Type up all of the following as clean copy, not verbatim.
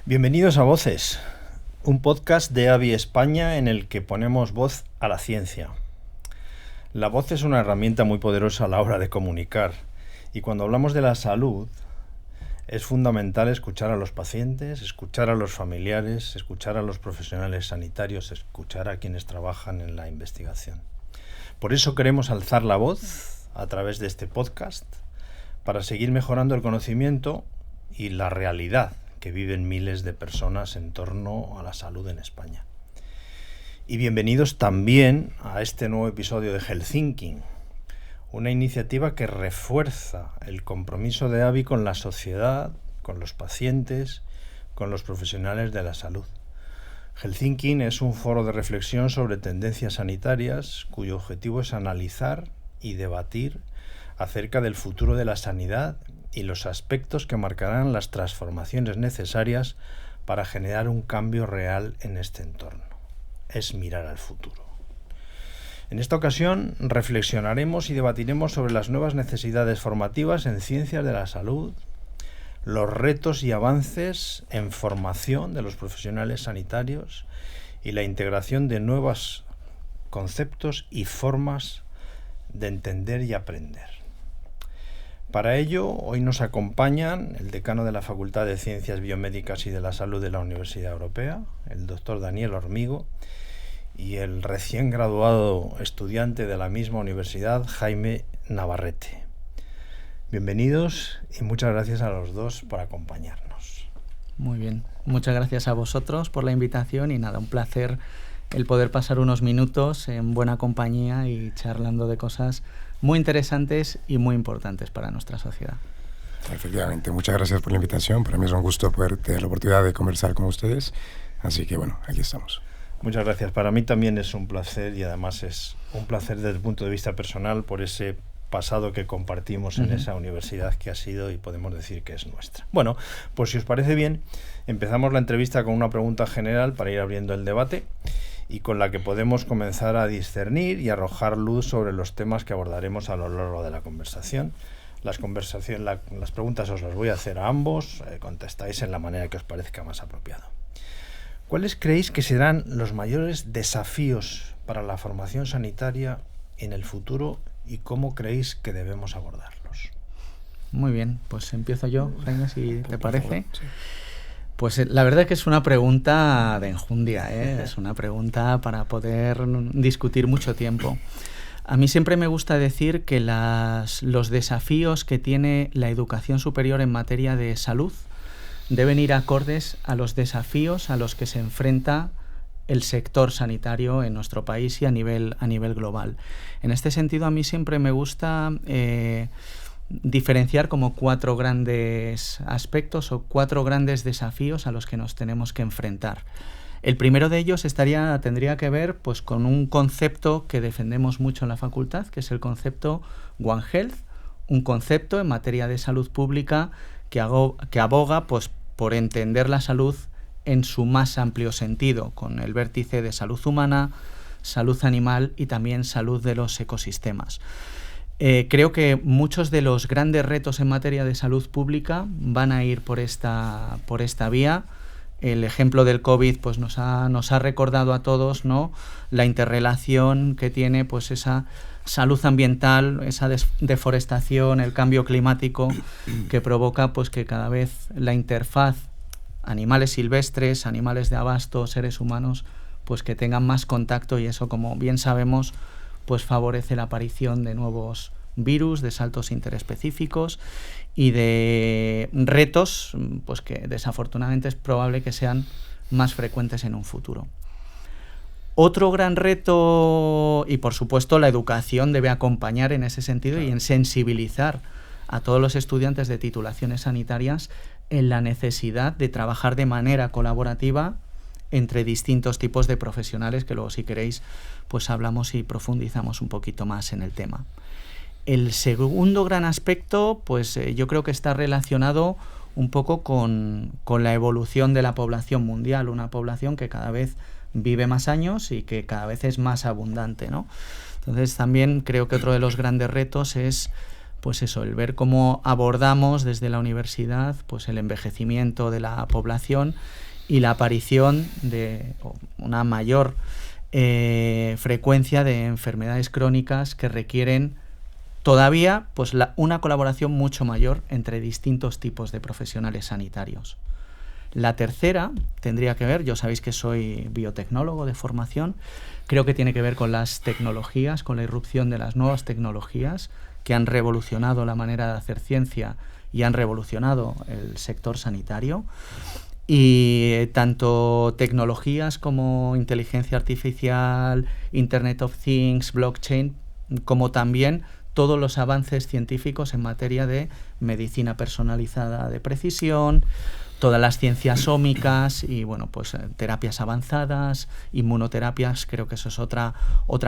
Bienvenidos a Voces, un podcast de AVI España en el que ponemos voz a la ciencia. La voz es una herramienta muy poderosa a la hora de comunicar, y cuando hablamos de la salud es fundamental escuchar a los pacientes, escuchar a los familiares, escuchar a los profesionales sanitarios, escuchar a quienes trabajan en la investigación. Por eso queremos alzar la voz a través de este podcast para seguir mejorando el conocimiento y la realidad que viven miles de personas en torno a la salud en España. Y bienvenidos también a este nuevo episodio de Health Thinking, una iniciativa que refuerza el compromiso de AVI con la sociedad, con los pacientes, con los profesionales de la salud. Health Thinking es un foro de reflexión sobre tendencias sanitarias cuyo objetivo es analizar y debatir acerca del futuro de la sanidad y los aspectos que marcarán las transformaciones necesarias para generar un cambio real en este entorno. Es mirar al futuro. En esta ocasión reflexionaremos y debatiremos sobre las nuevas necesidades formativas en ciencias de la salud, los retos y avances en formación de los profesionales sanitarios y la integración de nuevos conceptos y formas de entender y aprender. Para ello, hoy nos acompañan el decano de la Facultad de Ciencias Biomédicas y de la Salud de la Universidad Europea, el doctor Daniel Hormigo, y el recién graduado estudiante de la misma universidad, Jaime Navarrete. Bienvenidos y muchas gracias a los dos por acompañarnos. Muy bien, muchas gracias a vosotros por la invitación y nada, un placer el poder pasar unos minutos en buena compañía y charlando de cosas muy interesantes y muy importantes para nuestra sociedad. Efectivamente, muchas gracias por la invitación. Para mí es un gusto poder tener la oportunidad de conversar con ustedes. Así que bueno, aquí estamos. Muchas gracias. Para mí también es un placer y además es un placer desde el punto de vista personal por ese pasado que compartimos en esa universidad que ha sido y podemos decir que es nuestra. Bueno, pues si os parece bien, empezamos la entrevista con una pregunta general para ir abriendo el debate y con la que podemos comenzar a discernir y arrojar luz sobre los temas que abordaremos a lo largo de la conversación. Las preguntas os las voy a hacer a ambos, contestáis en la manera que os parezca más apropiado. ¿Cuáles creéis que serán los mayores desafíos para la formación sanitaria en el futuro y cómo creéis que debemos abordarlos? Muy bien, pues empiezo yo, Jaime, si te parece. Sí. Pues la verdad es que es una pregunta de enjundia, es una pregunta para poder discutir mucho tiempo. A mí siempre me gusta decir que los desafíos que tiene la educación superior en materia de salud deben ir acordes a los desafíos a los que se enfrenta el sector sanitario en nuestro país y a nivel global. En este sentido, a mí siempre me gusta diferenciar como 4 grandes aspectos o 4 grandes desafíos a los que nos tenemos que enfrentar. El primero de ellos tendría que ver pues, con un concepto que defendemos mucho en la facultad, que es el concepto One Health, un concepto en materia de salud pública que aboga pues, por entender la salud en su más amplio sentido, con el vértice de salud humana, salud animal y también salud de los ecosistemas. Creo que muchos de los grandes retos en materia de salud pública van a ir por esta vía. El ejemplo del COVID pues, nos ha recordado a todos, ¿no?, la interrelación que tiene pues, esa salud ambiental, esa deforestación, el cambio climático que provoca pues, que cada vez la interfaz animales silvestres, animales de abasto, seres humanos, pues que tengan más contacto y eso, como bien sabemos, pues favorece la aparición de nuevos virus, de saltos interespecíficos y de retos pues que desafortunadamente es probable que sean más frecuentes en un futuro. Otro gran reto, y por supuesto la educación debe acompañar en ese sentido y en sensibilizar a todos los estudiantes de titulaciones sanitarias en la necesidad de trabajar de manera colaborativa entre distintos tipos de profesionales, que luego si queréis pues hablamos y profundizamos un poquito más en el tema. El segundo gran aspecto pues yo creo que está relacionado un poco con la evolución de la población mundial, una población que cada vez vive más años y que cada vez es más abundante, ¿no? Entonces también creo que otro de los grandes retos es pues eso, el ver cómo abordamos desde la universidad pues el envejecimiento de la población y la aparición de una mayor frecuencia de enfermedades crónicas que requieren todavía pues una colaboración mucho mayor entre distintos tipos de profesionales sanitarios. La tercera tendría que ver, yo sabéis que soy biotecnólogo de formación, creo que tiene que ver con las tecnologías, con la irrupción de las nuevas tecnologías que han revolucionado la manera de hacer ciencia y han revolucionado el sector sanitario. Y tanto tecnologías como inteligencia artificial, Internet of Things, blockchain, como también todos los avances científicos en materia de medicina personalizada de precisión, todas las ciencias ómicas y bueno, pues terapias avanzadas, inmunoterapias, creo que eso es otra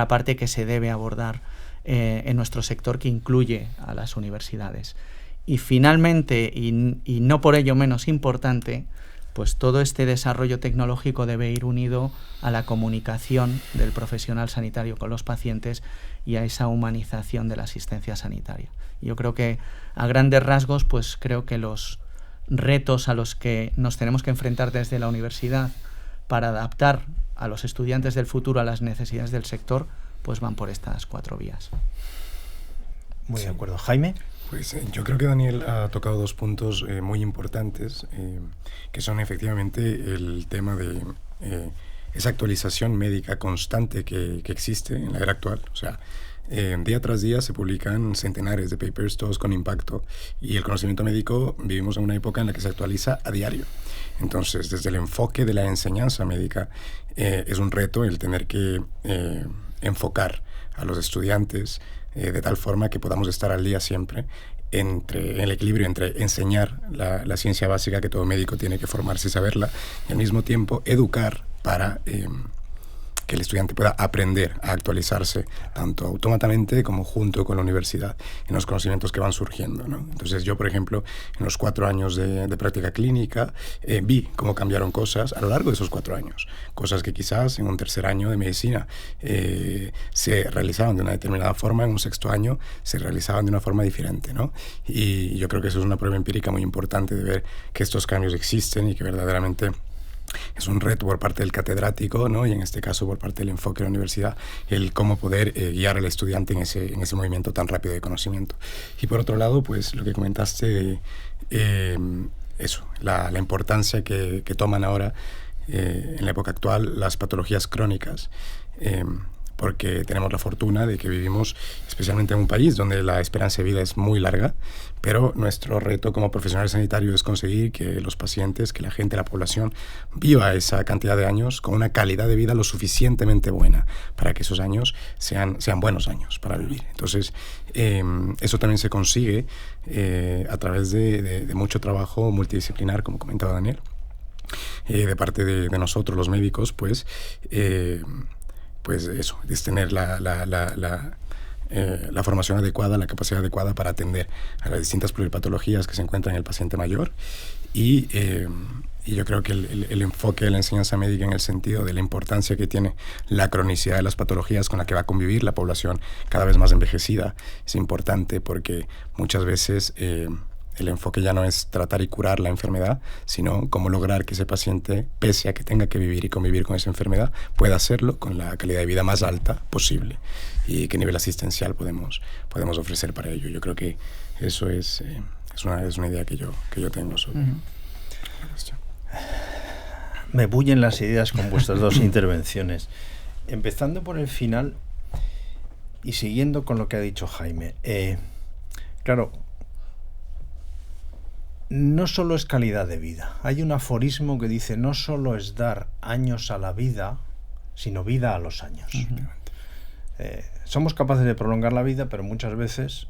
parte que se debe abordar en nuestro sector, que incluye a las universidades. Y finalmente, y no por ello menos importante, pues todo este desarrollo tecnológico debe ir unido a la comunicación del profesional sanitario con los pacientes y a esa humanización de la asistencia sanitaria. Yo creo que a grandes rasgos, pues creo que los retos a los que nos tenemos que enfrentar desde la universidad para adaptar a los estudiantes del futuro a las necesidades del sector, pues van por estas 4 vías. Muy de acuerdo. Jaime. Pues yo creo que Daniel ha tocado 2 puntos muy importantes, que son efectivamente el tema de esa actualización médica constante que existe en la era actual. O sea, día tras día se publican centenares de papers, todos con impacto, y el conocimiento médico vivimos en una época en la que se actualiza a diario. Entonces, desde el enfoque de la enseñanza médica, es un reto el tener que enfocar a los estudiantes de tal forma que podamos estar al día siempre en el equilibrio entre enseñar la ciencia básica que todo médico tiene que formarse y saberla, y al mismo tiempo educar para que el estudiante pueda aprender a actualizarse tanto automáticamente como junto con la universidad en los conocimientos que van surgiendo, ¿no? Entonces yo, por ejemplo, en los 4 años de práctica clínica vi cómo cambiaron cosas a lo largo de esos 4 años, cosas que quizás en un tercer año de medicina se realizaban de una determinada forma, en un 6º año se realizaban de una forma diferente, ¿no? Y yo creo que eso es una prueba empírica muy importante de ver que estos cambios existen y que verdaderamente es un reto por parte del catedrático, ¿no? Y en este caso por parte del enfoque de la universidad, el cómo poder guiar al estudiante en ese movimiento tan rápido de conocimiento. Y por otro lado, pues lo que comentaste, eso, la importancia que toman ahora en la época actual las patologías crónicas, porque tenemos la fortuna de que vivimos especialmente en un país donde la esperanza de vida es muy larga, pero nuestro reto como profesionales sanitarios es conseguir que los pacientes, que la gente, la población viva esa cantidad de años con una calidad de vida lo suficientemente buena para que esos años sean buenos años para vivir. Entonces, eso también se consigue a través de mucho trabajo multidisciplinar, como comentaba Daniel, de parte de nosotros los médicos, pues eso, es tener la formación adecuada, la capacidad adecuada para atender a las distintas pluripatologías que se encuentran en el paciente mayor. Y yo creo que el enfoque de la enseñanza médica en el sentido de la importancia que tiene la cronicidad de las patologías con la que va a convivir la población cada vez más envejecida es importante, porque muchas veces el enfoque ya no es tratar y curar la enfermedad, sino cómo lograr que ese paciente, pese a que tenga que vivir y convivir con esa enfermedad, pueda hacerlo con la calidad de vida más alta posible, y qué nivel asistencial podemos ofrecer para ello. Yo creo que eso es una idea que yo tengo sobre la cuestión. Me bullen las ideas con vuestras 2 intervenciones. Empezando por el final y siguiendo con lo que ha dicho Jaime. Claro, no solo es calidad de vida. Hay un aforismo que dice: no solo es dar años a la vida, sino vida a los años. Somos capaces de prolongar la vida, pero muchas veces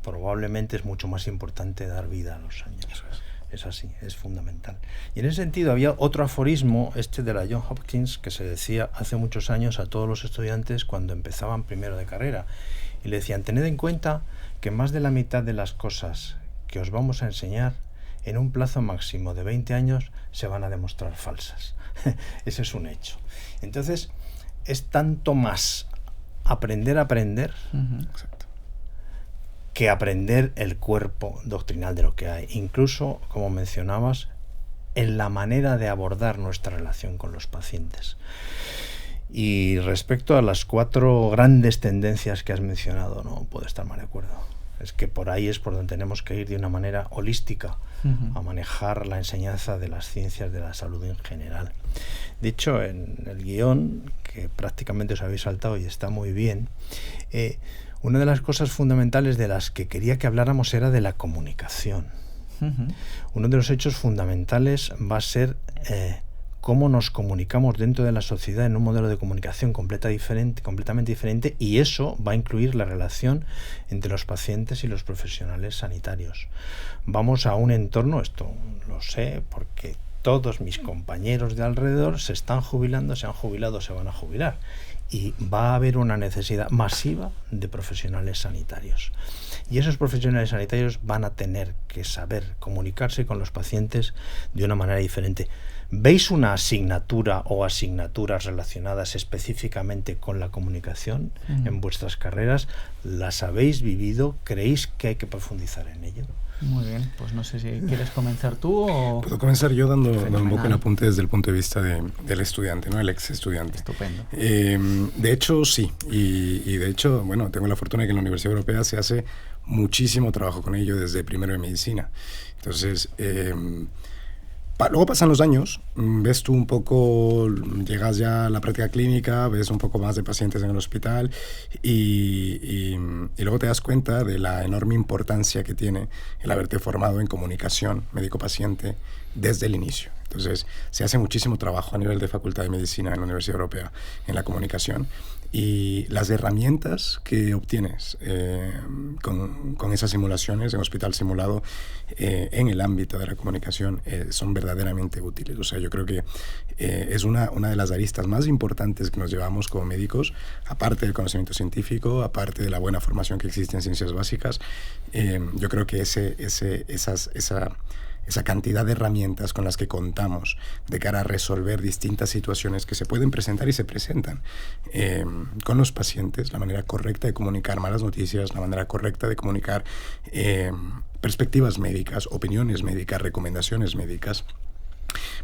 probablemente es mucho más importante dar vida a los años. Es así, es fundamental. Y en ese sentido había otro aforismo, de la Johns Hopkins, que se decía hace muchos años a todos los estudiantes cuando empezaban primero de carrera. Y le decían: tened en cuenta que más de la mitad de las cosas que os vamos a enseñar en un plazo máximo de 20 años se van a demostrar falsas. Ese es un hecho. Entonces, es tanto más aprender a aprender, que aprender el cuerpo doctrinal de lo que hay. Incluso, como mencionabas, en la manera de abordar nuestra relación con los pacientes. Y respecto a las 4 grandes tendencias que has mencionado, no puedo estar más de acuerdo. Es que por ahí es por donde tenemos que ir de una manera holística a manejar la enseñanza de las ciencias de la salud en general. De hecho, en el guión, que prácticamente os habéis saltado y está muy bien, una de las cosas fundamentales de las que quería que habláramos era de la comunicación. Uno de los hechos fundamentales va a ser cómo nos comunicamos dentro de la sociedad en un modelo de comunicación completamente diferente, y eso va a incluir la relación entre los pacientes y los profesionales sanitarios. Vamos a un entorno, esto lo sé porque todos mis compañeros de alrededor se están jubilando, se han jubilado, se van a jubilar, y va a haber una necesidad masiva de profesionales sanitarios. Y esos profesionales sanitarios van a tener que saber comunicarse con los pacientes de una manera diferente. ¿Veis una asignatura o asignaturas relacionadas específicamente con la comunicación en vuestras carreras? ¿Las habéis vivido? ¿Creéis que hay que profundizar en ello? Muy bien, pues no sé si quieres comenzar tú o... Puedo comenzar yo dando un poco el apunte desde el punto de vista del estudiante, ¿no? El ex estudiante. Estupendo. De hecho, sí. Y de hecho, bueno, tengo la fortuna de que en la Universidad Europea se hace muchísimo trabajo con ello desde primero de medicina. Entonces, luego pasan los años, ves tú un poco, llegas ya a la práctica clínica, ves un poco más de pacientes en el hospital y luego te das cuenta de la enorme importancia que tiene el haberte formado en comunicación médico-paciente desde el inicio. Entonces, se hace muchísimo trabajo a nivel de Facultad de Medicina en la Universidad Europea en la comunicación, y las herramientas que obtienes con esas simulaciones en hospital simulado en el ámbito de la comunicación son verdaderamente útiles. O sea, yo creo que es una de las aristas más importantes que nos llevamos como médicos, aparte del conocimiento científico, aparte de la buena formación que existe en ciencias básicas. Yo creo que esa cantidad de herramientas con las que contamos de cara a resolver distintas situaciones que se pueden presentar y se presentan con los pacientes, la manera correcta de comunicar malas noticias, la manera correcta de comunicar perspectivas médicas, opiniones médicas, recomendaciones médicas,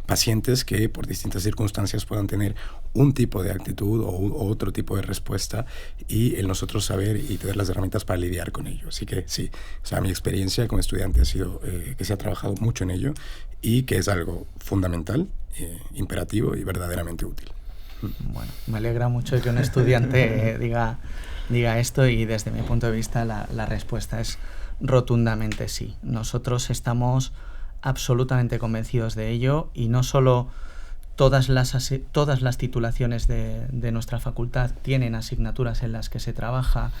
pacientes que por distintas circunstancias puedan tener un tipo de actitud o otro tipo de respuesta, y el nosotros saber y tener las herramientas para lidiar con ello. Así que sí, o sea, mi experiencia como estudiante ha sido que se ha trabajado mucho en ello y que es algo fundamental, imperativo y verdaderamente útil. Bueno, me alegra mucho que un estudiante diga esto, y desde mi punto de vista la respuesta es rotundamente sí. Nosotros estamos absolutamente convencidos de ello, y no solo todas las titulaciones de nuestra facultad tienen asignaturas en las que se trabaja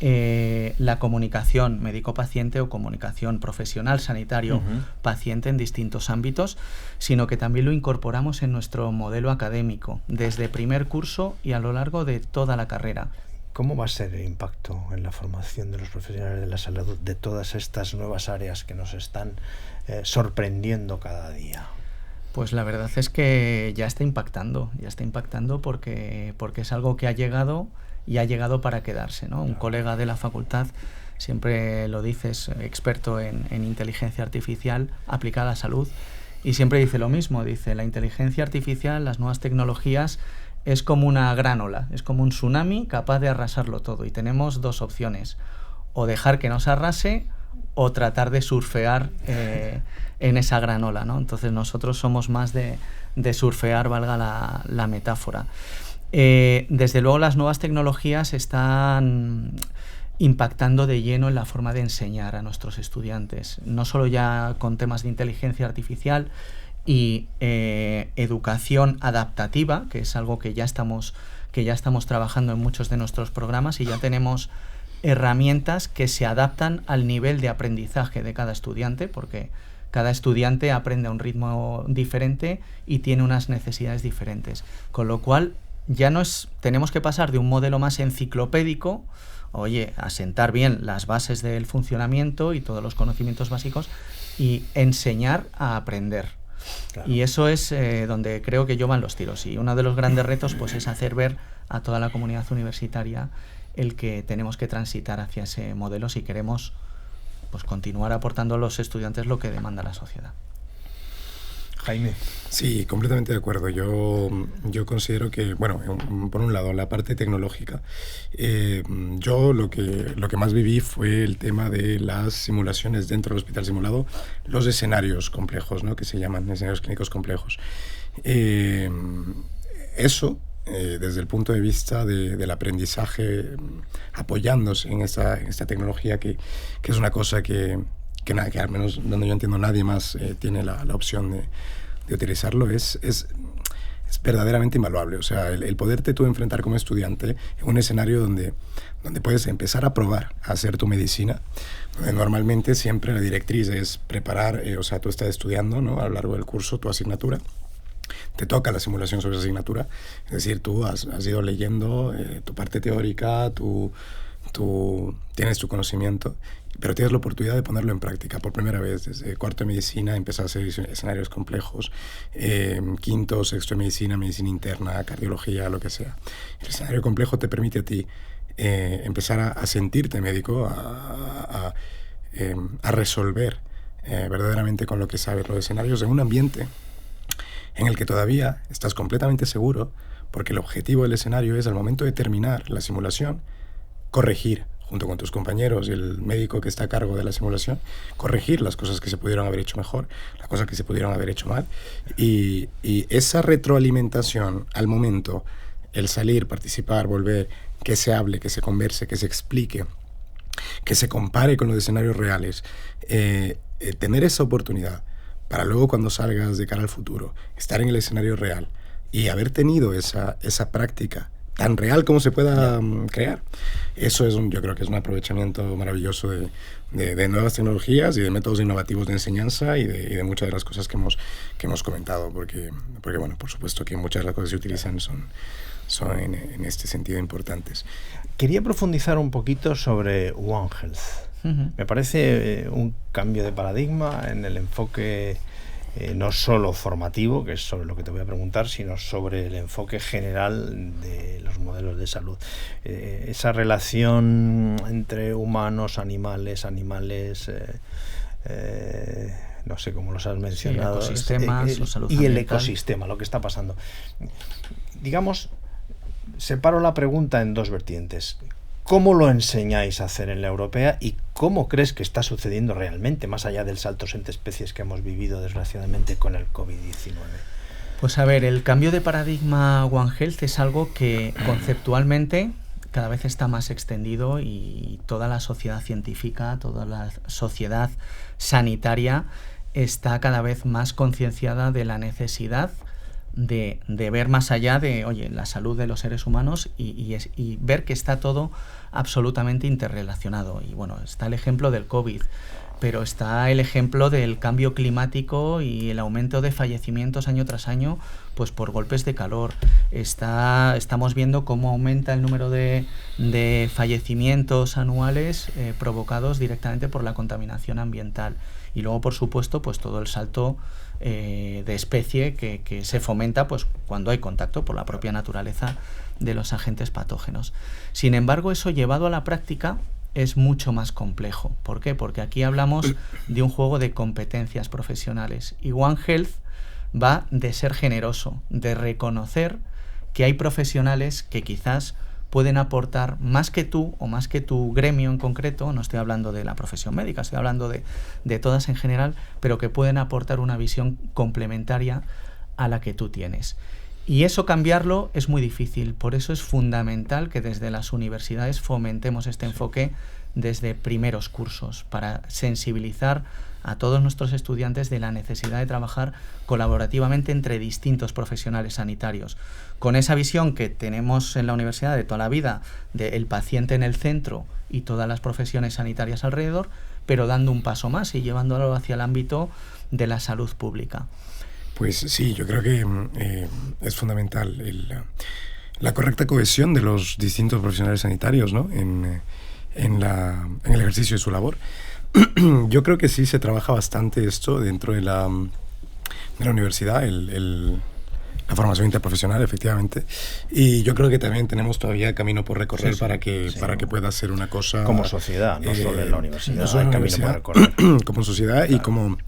la comunicación médico-paciente o comunicación profesional sanitario-paciente en distintos ámbitos, sino que también lo incorporamos en nuestro modelo académico desde primer curso y a lo largo de toda la carrera. ¿Cómo va a ser el impacto en la formación de los profesionales de la salud de todas estas nuevas áreas que nos están sorprendiendo cada día? Pues la verdad es que ya está impactando porque es algo que ha llegado y ha llegado para quedarse, ¿no? Un colega de la facultad, siempre lo dice, es experto en inteligencia artificial aplicada a salud, y siempre dice lo mismo, dice: la inteligencia artificial, las nuevas tecnologías, es como una gran ola, es como un tsunami capaz de arrasarlo todo, y tenemos dos opciones: o dejar que nos arrase o tratar de surfear en esa gran ola, ¿no? Entonces nosotros somos más de surfear, valga la metáfora. Desde luego las nuevas tecnologías están impactando de lleno en la forma de enseñar a nuestros estudiantes, no solo ya con temas de inteligencia artificial y educación adaptativa, que es algo que ya estamos trabajando en muchos de nuestros programas, y ya tenemos herramientas que se adaptan al nivel de aprendizaje de cada estudiante, porque cada estudiante aprende a un ritmo diferente y tiene unas necesidades diferentes, con lo cual ya tenemos que pasar de un modelo más enciclopédico, asentar bien las bases del funcionamiento y todos los conocimientos básicos, y enseñar a aprender. Claro. Y eso es donde creo que yo van los tiros, y uno de los grandes retos pues es hacer ver a toda la comunidad universitaria el que tenemos que transitar hacia ese modelo si queremos pues continuar aportando a los estudiantes lo que demanda la sociedad. Jaime. Sí, completamente de acuerdo. Yo considero que, bueno, por un lado, la parte tecnológica. Yo lo que más viví fue el tema de las simulaciones dentro del hospital simulado, los escenarios complejos, ¿no?, que se llaman escenarios clínicos complejos. Eso, desde el punto de vista del aprendizaje, apoyándose en esta tecnología, que es una cosa que al menos donde yo entiendo nadie más tiene la opción de utilizarlo, es verdaderamente invaluable. O sea, el poderte tú enfrentar como estudiante en un escenario donde puedes empezar a probar a hacer tu medicina, donde normalmente siempre la directriz es preparar, o sea, tú estás estudiando, ¿no?, a lo largo del curso tu asignatura, te toca la simulación sobre esa asignatura, es decir, tú has ido leyendo tu parte teórica, tú tienes tu conocimiento, pero tienes la oportunidad de ponerlo en práctica por primera vez. Desde cuarto de medicina empezar a hacer escenarios complejos, quinto, sexto de medicina, medicina interna, cardiología, lo que sea. El escenario complejo te permite a ti empezar a sentirte médico, a resolver verdaderamente con lo que sabes los escenarios en un ambiente en el que todavía estás completamente seguro, porque el objetivo del escenario es, al momento de terminar la simulación, corregir, junto con tus compañeros y el médico que está a cargo de la simulación, corregir las cosas que se pudieron haber hecho mejor, las cosas que se pudieron haber hecho mal. Y esa retroalimentación al momento, el salir, participar, volver, que se hable, que se converse, que se explique, que se compare con los escenarios reales, tener esa oportunidad para luego, cuando salgas de cara al futuro, estar en el escenario real y haber tenido esa práctica tan real como se pueda crear. Eso yo creo que es un aprovechamiento maravilloso de nuevas tecnologías y de métodos innovativos de enseñanza y de muchas de las cosas que hemos comentado, porque bueno, por supuesto que muchas de las cosas que se utilizan son en este sentido importantes. Quería profundizar un poquito sobre One Health. Me parece un cambio de paradigma en el enfoque no solo formativo, que es sobre lo que te voy a preguntar, sino sobre el enfoque general de los modelos de salud. Esa relación entre humanos, animales, no sé cómo los has mencionado, sí, ecosistemas, o salud y el ambiental. Ecosistema, lo que está pasando. Digamos, separo la pregunta en dos vertientes. ¿Cómo lo enseñáis a hacer en la europea y cómo crees que está sucediendo realmente, más allá del saltos entre especies que hemos vivido desgraciadamente con el COVID-19? Pues a ver, el cambio de paradigma One Health es algo que conceptualmente cada vez está más extendido y toda la sociedad científica, toda la sociedad sanitaria está cada vez más concienciada de la necesidad de ver más allá de, oye, la salud de los seres humanos y ver que está todo absolutamente interrelacionado. Y bueno, está el ejemplo del COVID, pero está el ejemplo del cambio climático y el aumento de fallecimientos año tras año, pues por golpes de calor. Estamos viendo cómo aumenta el número de fallecimientos anuales provocados directamente por la contaminación ambiental. Y luego, por supuesto, pues todo el salto de especie que se fomenta pues cuando hay contacto por la propia naturaleza de los agentes patógenos. Sin embargo, eso llevado a la práctica es mucho más complejo. ¿Por qué? Porque aquí hablamos de un juego de competencias profesionales y One Health va de ser generoso, de reconocer que hay profesionales que quizás pueden aportar más que tú o más que tu gremio en concreto, no estoy hablando de la profesión médica, estoy hablando de todas en general, pero que pueden aportar una visión complementaria a la que tú tienes. Y eso cambiarlo es muy difícil, por eso es fundamental que desde las universidades fomentemos este enfoque desde primeros cursos, para sensibilizar a todos nuestros estudiantes de la necesidad de trabajar colaborativamente entre distintos profesionales sanitarios, con esa visión que tenemos en la universidad de toda la vida, del paciente en el centro y todas las profesiones sanitarias alrededor, pero dando un paso más y llevándolo hacia el ámbito de la salud pública. Pues sí, yo creo que es fundamental la correcta cohesión de los distintos profesionales sanitarios, ¿no?, en el ejercicio de su labor. Yo creo que sí se trabaja bastante esto dentro de la universidad, la formación interprofesional, efectivamente. Y yo creo que también tenemos todavía camino por recorrer Sí, para que pueda ser una cosa... Como sociedad, no solo en la universidad, no solo en la hay camino universidad, por recorrer. como sociedad, claro.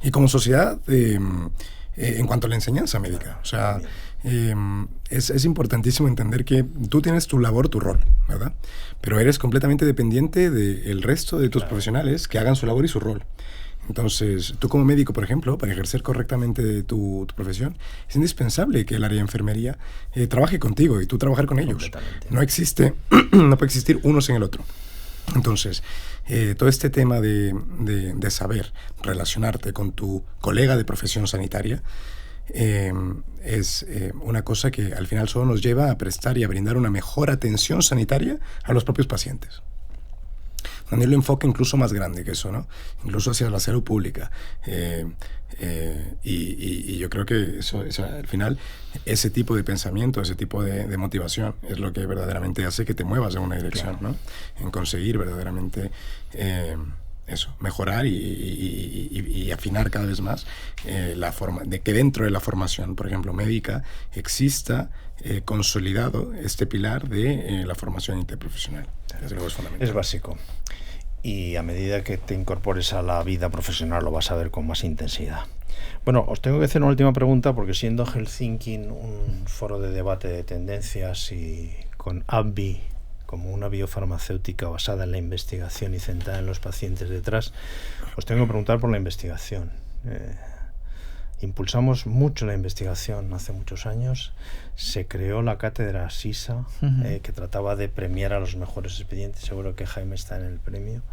y como sociedad en cuanto a la enseñanza médica. O sea, es importantísimo entender que tú tienes tu labor, tu rol, ¿verdad? Pero eres completamente dependiente del resto de tus profesionales que hagan su labor y su rol. Entonces, tú como médico, por ejemplo, para ejercer correctamente tu profesión, es indispensable que el área de enfermería trabaje contigo y tú trabajar con ellos. No puede existir uno sin el otro. Entonces, todo este tema de saber relacionarte con tu colega de profesión sanitaria es una cosa que al final solo nos lleva a prestar y a brindar una mejor atención sanitaria a los propios pacientes. Daniel lo enfoca incluso más grande que eso, ¿no? Incluso hacia la salud pública. Y yo creo que eso, al final, ese tipo de pensamiento, ese tipo de motivación es lo que verdaderamente hace que te muevas en una dirección, ¿no? En conseguir verdaderamente mejorar y afinar cada vez más la forma de que dentro de la formación, por ejemplo, médica, exista consolidado este pilar de la formación interprofesional. Desde luego es fundamental. Es básico. Y a medida que te incorpores a la vida profesional lo vas a ver con más intensidad. Bueno, os tengo que hacer una última pregunta porque siendo Helsinki un foro de debate de tendencias y con AbbVie como una biofarmacéutica basada en la investigación y centrada en los pacientes detrás, os tengo que preguntar por la investigación. Impulsamos mucho la investigación hace muchos años. Se creó la cátedra SISA, que trataba de premiar a los mejores expedientes. Seguro que Jaime está en el premio.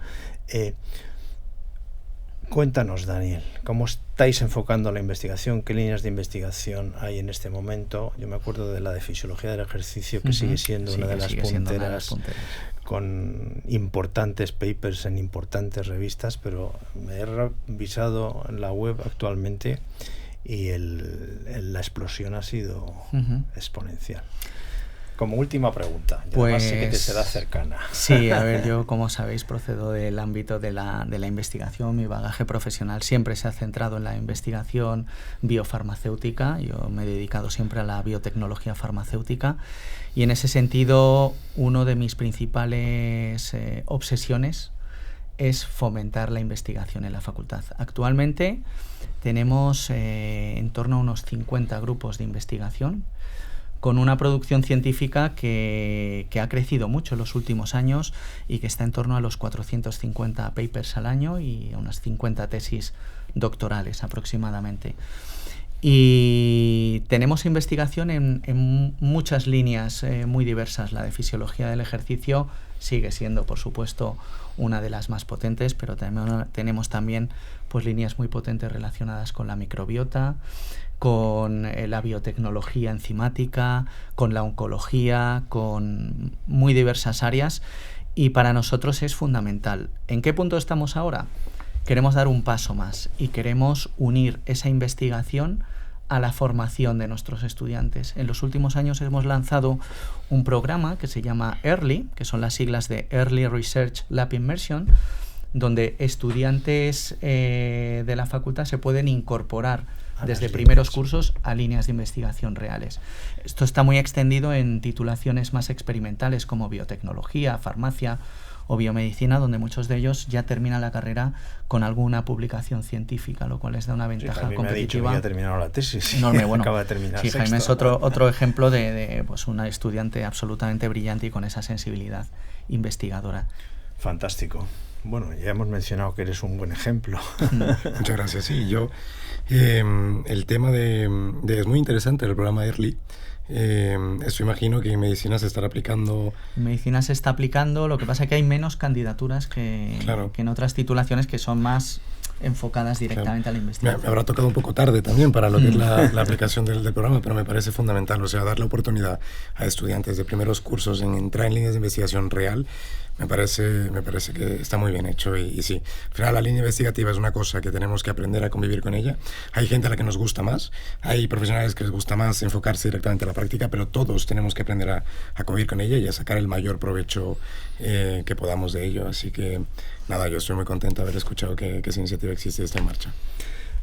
Cuéntanos, Daniel, ¿cómo estáis enfocando la investigación? ¿Qué líneas de investigación hay en este momento? Yo me acuerdo de la de fisiología del ejercicio, que sigue siendo una de las punteras, con importantes papers en importantes revistas, pero me he revisado la web actualmente y la explosión ha sido exponencial. Como última pregunta, ya además sé que te será cercana. Sí, a ver, yo como sabéis procedo del ámbito de la investigación. Mi bagaje profesional siempre se ha centrado en la investigación biofarmacéutica. Yo me he dedicado siempre a la biotecnología farmacéutica y en ese sentido uno de mis principales obsesiones es fomentar la investigación en la facultad. Actualmente tenemos en torno a unos 50 grupos de investigación con una producción científica que ha crecido mucho en los últimos años y que está en torno a los 450 papers al año y unas 50 tesis doctorales aproximadamente. Y tenemos investigación en muchas líneas muy diversas. La de fisiología del ejercicio sigue siendo, por supuesto, una de las más potentes, pero tenemos también pues, líneas muy potentes relacionadas con la microbiota, con la biotecnología enzimática, con la oncología, con muy diversas áreas, y para nosotros es fundamental. ¿En qué punto estamos ahora? Queremos dar un paso más y queremos unir esa investigación a la formación de nuestros estudiantes. En los últimos años hemos lanzado un programa que se llama EARLY, que son las siglas de Early Research Lab Immersion, donde estudiantes de la facultad se pueden incorporar desde primeros cursos a líneas de investigación reales. Esto está muy extendido en titulaciones más experimentales como biotecnología, farmacia o biomedicina, donde muchos de ellos ya terminan la carrera con alguna publicación científica, lo cual les da una ventaja Jaime competitiva. Me ha dicho que ya ha terminado la tesis. Enorme, bueno. Acaba de terminar. Sí, Jaime es otro ejemplo de pues una estudiante absolutamente brillante y con esa sensibilidad investigadora. Fantástico. Bueno, ya hemos mencionado que eres un buen ejemplo. Muchas gracias. Sí, yo el tema es muy interesante el programa EARLY. Eso imagino que en medicina se estará aplicando. En medicina se está aplicando, lo que pasa es que hay menos candidaturas que en otras titulaciones que son más enfocadas directamente a la investigación. Me habrá tocado un poco tarde también para lo que es la aplicación del programa, pero me parece fundamental, o sea, dar la oportunidad a estudiantes de primeros cursos en entrar en líneas de investigación real. Me parece que está muy bien hecho y sí, al final la línea investigativa es una cosa que tenemos que aprender a convivir con ella. Hay gente a la que nos gusta más, hay profesionales que les gusta más enfocarse directamente a la práctica, pero todos tenemos que aprender a convivir con ella y a sacar el mayor provecho que podamos de ello. Así que nada, yo estoy muy contento de haber escuchado que esa iniciativa existe y está en marcha.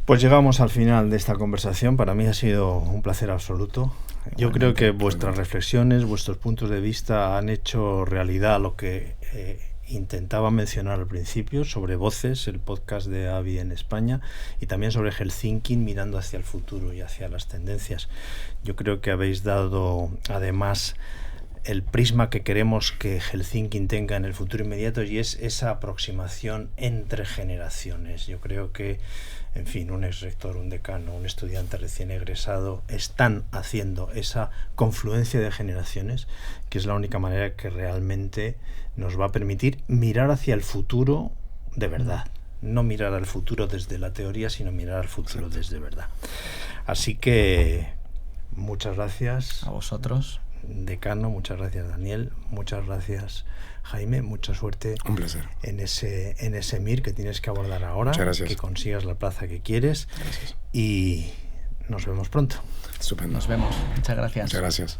Pues llegamos al final de esta conversación. Para mí ha sido un placer absoluto. Yo creo que vuestras reflexiones, vuestros puntos de vista han hecho realidad lo que intentaba mencionar al principio sobre Voces, el podcast de AVI en España, y también sobre Helsinki mirando hacia el futuro y hacia las tendencias. Yo creo que habéis dado además el prisma que queremos que Helsinki tenga en el futuro inmediato, y es esa aproximación entre generaciones. Yo creo que, en fin, un exrector, un decano, un estudiante recién egresado están haciendo esa confluencia de generaciones, que es la única manera que realmente nos va a permitir mirar hacia el futuro de verdad. No mirar al futuro desde la teoría, sino mirar al futuro desde verdad. Así que muchas gracias. A vosotros. Decano, muchas gracias Daniel, muchas gracias Jaime, mucha suerte. Un placer. En ese MIR que tienes que abordar ahora, que consigas la plaza que quieres. Gracias. Y nos vemos pronto. Estupendo. Nos vemos. Muchas gracias. Muchas gracias.